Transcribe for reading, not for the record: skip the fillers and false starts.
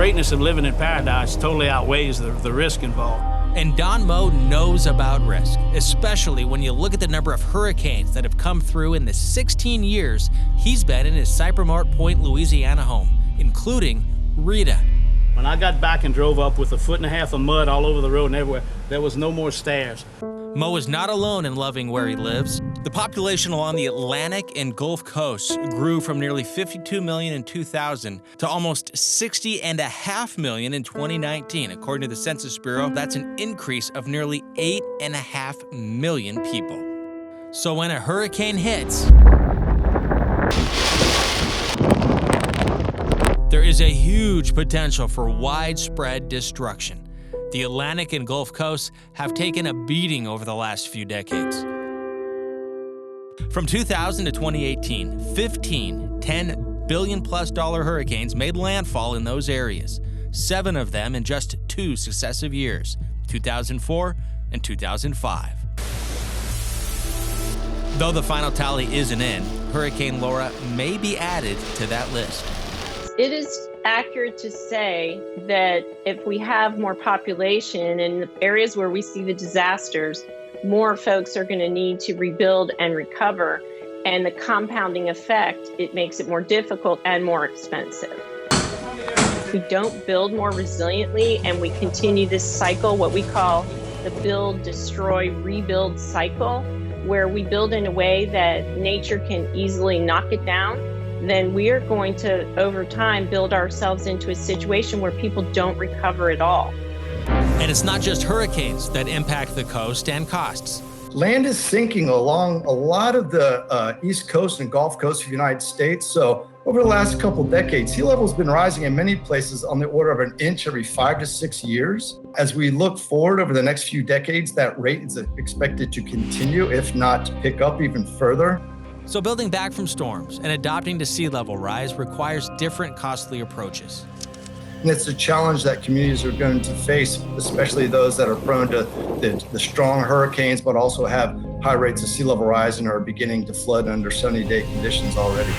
greatness of living in paradise totally outweighs the risk involved. And Don Moe knows about risk, especially when you look at the number of hurricanes that have come through in the 16 years he's been in his Cypremort Point, Louisiana home, including Rita. When I got back and drove up with 1.5 feet of mud all over the road and everywhere, there was no more stairs. Moe is not alone in loving where he lives. The population along the Atlantic and Gulf coasts grew from nearly 52 million in 2000 to almost 60.5 million in 2019. According to the Census Bureau, that's an increase of nearly 8.5 million people. So when a hurricane hits, there is a huge potential for widespread destruction. The Atlantic and Gulf coasts have taken a beating over the last few decades. From 2000 to 2018, 15 $10 billion+ hurricanes made landfall in those areas, 7 of them in just 2 successive years, 2004 and 2005. Though the final tally isn't in, Hurricane Laura may be added to that list. It is accurate to say that if we have more population in the areas where we see the disasters, more folks are going to need to rebuild and recover. And the compounding effect, it makes it more difficult and more expensive. If we don't build more resiliently and we continue this cycle, what we call the build, destroy, rebuild cycle, where we build in a way that nature can easily knock it down, then we are going to, over time, build ourselves into a situation where people don't recover at all. And it's not just hurricanes that impact the coast and costs. Land is sinking along a lot of the East Coast and Gulf Coast of the United States. So over the last couple decades, sea level has been rising in many places on the order of an inch every 5 to 6 years. As we look forward over the next few decades, that rate is expected to continue, if not to pick up even further. So building back from storms and adapting to sea level rise requires different costly approaches. And it's a challenge that communities are going to face, especially those that are prone to the strong hurricanes, but also have high rates of sea level rise and are beginning to flood under sunny day conditions already.